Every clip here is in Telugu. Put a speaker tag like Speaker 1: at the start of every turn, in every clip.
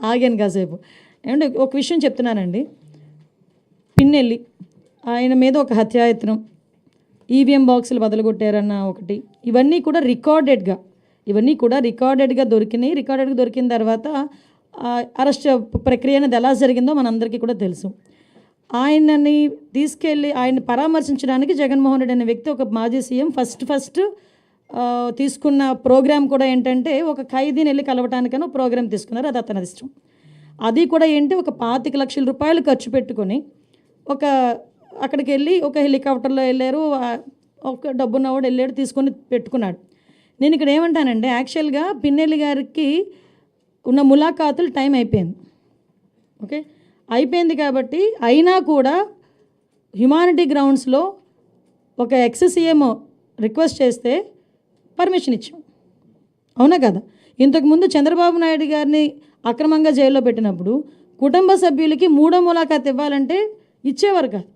Speaker 1: ఆగాను కాసేపు. ఏమంటే ఒక విషయం చెప్తున్నానండి. పిన్నెల్లి ఆయన మీద ఒక హత్యాయత్నం, ఈవీఎం బాక్సులు బదలగొట్టారన్న ఒకటి, ఇవన్నీ కూడా రికార్డెడ్గా దొరికినాయి. రికార్డెడ్గా దొరికిన తర్వాత అరెస్ట్ ప్రక్రియ అనేది ఎలా జరిగిందో మనందరికీ కూడా తెలుసు. ఆయనని తీసుకెళ్ళి ఆయన పరామర్శించడానికి జగన్మోహన్ రెడ్డి అనే వ్యక్తి, ఒక మాజీ సీఎం, ఫస్ట్ తీసుకున్న ప్రోగ్రాం కూడా ఏంటంటే ఒక ఖైదీని వెళ్ళి కలవటానికని ప్రోగ్రాం తీసుకున్నారు. అది అతని ఇష్టం. అది కూడా ఏంటి, ఒక 25 లక్షల రూపాయలు ఖర్చు పెట్టుకొని అక్కడికి వెళ్ళి ఒక హెలికాప్టర్లో వెళ్ళారు. ఒక డబ్బున్నవాడు వెళ్ళాడు, తీసుకొని పెట్టుకున్నాడు. నేను ఇక్కడ ఏమంటానంటే, యాక్చువల్గా పిన్నెల్లి గారికి ఉన్న ములాఖాతులు టైం అయిపోయింది. ఓకే, అయిపోయింది కాబట్టి అయినా కూడా హ్యుమానిటీ గ్రౌండ్స్లో ఒక ఎక్స్-సీఎం రిక్వెస్ట్ చేస్తే పర్మిషన్ ఇచ్చాం. అవునా కదా? ఇంతకుముందు చంద్రబాబు నాయుడు గారిని అక్రమంగా జైల్లో పెట్టినప్పుడు కుటుంబ సభ్యులకి 3వ ములాఖాత్ ఇవ్వాలంటే ఇచ్చేవారు కాదు.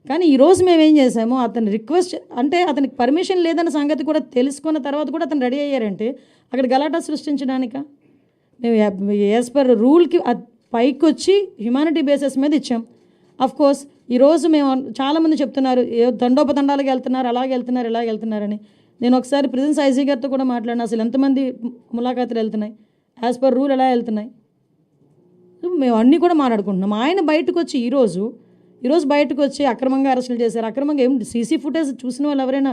Speaker 1: కానీ ఈరోజు మేము ఏం చేసాము, అతని రిక్వెస్ట్ అంటే అతనికి పర్మిషన్ లేదన్న సంగతి కూడా తెలుసుకున్న తర్వాత కూడా అతను రెడీ అయ్యారంటే అక్కడ గలాటా సృష్టించడానికా? మేము యాజ్ పర్ రూల్కి పైకి వచ్చి హ్యుమానిటీ బేసిస్ మీద ఇచ్చాం. కోర్స్ ఈరోజు మేము చాలామంది చెప్తున్నారు తండోపతండాలకు వెళ్తున్నారు, అలాగే వెళ్తున్నారు, ఇలాగ వెళ్తున్నారని. నేను ఒకసారి ప్రిజన్స్ ఐజీ గారితో కూడా మాట్లాడినా, అసలు ఎంతమంది ములాఖాతులు వెళ్తున్నాయి, యాజ్ పర్ రూల్ ఎలా వెళ్తున్నాయి, మేము అన్నీ కూడా మాట్లాడుకుంటున్నాం. ఆయన బయటకు వచ్చి ఈరోజు బయటకు వచ్చి అక్రమంగా అరెస్టులు చేశారు. అక్రమంగా ఏం సీసీ ఫుటేజ్ చూసిన వాళ్ళు ఎవరైనా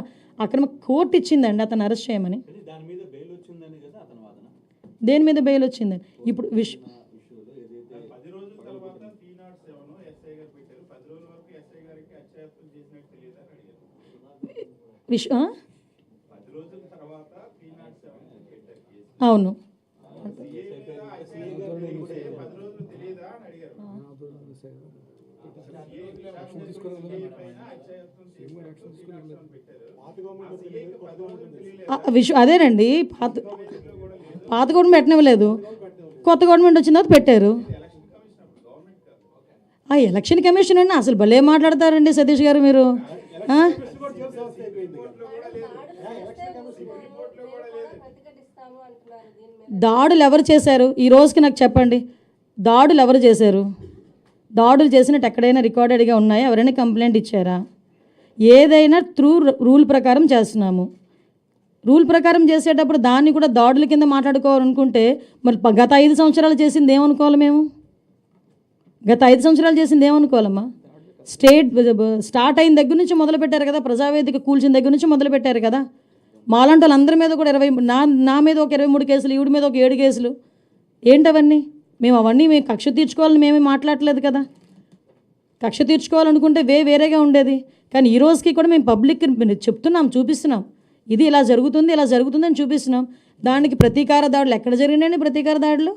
Speaker 1: కోర్టు ఇచ్చిందండి అతను అరెస్ట్ చేయమని? దేని మీద బెయిల్ వచ్చిందని ఇప్పుడు అవును, అదేనండి. పాత గవర్నమెంట్ పెట్టనివ్వలేదు, కొత్త గవర్నమెంట్ వచ్చిన తర్వాత పెట్టారు. ఎలక్షన్ కమిషన్ అండి, అసలు భలే మాట్లాడతారండి సతీష్ గారు మీరు. దాడులు ఎవరు చేశారు ఈ రోజుకి నాకు చెప్పండి? దాడులు ఎవరు చేశారు? దాడులు చేసినట్టు ఎక్కడైనా రికార్డెడ్గా ఉన్నాయా? ఎవరైనా కంప్లైంట్ ఇచ్చారా? ఏదైనా రూల్ ప్రకారం చేస్తున్నాము. రూల్ ప్రకారం చేసేటప్పుడు దాన్ని కూడా దాడుల కింద మాట్లాడుకోవాలనుకుంటే మరి గత 5 సంవత్సరాలు చేసింది ఏమనుకోవాలి మేము? గత 5 సంవత్సరాలు చేసింది ఏమనుకోవాలమ్మా? స్టార్ట్ అయిన దగ్గర నుంచి మొదలు పెట్టారు కదా, ప్రజావేదిక కూల్చిన దగ్గర నుంచి మొదలు పెట్టారు కదా. మాలాంటి వాళ్ళందరి మీద కూడా నా మీద ఒక 23 కేసులు, ఈవిడి మీద ఒక 7 కేసులు. ఏంటవన్నీ? మేము కక్ష తీర్చుకోవాలని మేమే మాట్లాడలేదు కదా. కక్ష తీర్చుకోవాలనుకుంటే వేరేగా ఉండేది. కానీ ఈ రోజుకి కూడా మేము పబ్లిక్ చెప్తున్నాం, చూపిస్తున్నాం, ఇది ఇలా జరుగుతుంది అని చూపిస్తున్నాం. దానికి ప్రతీకార దాడులు ఎక్కడ జరిగినాయండి? ప్రతీకార దాడులు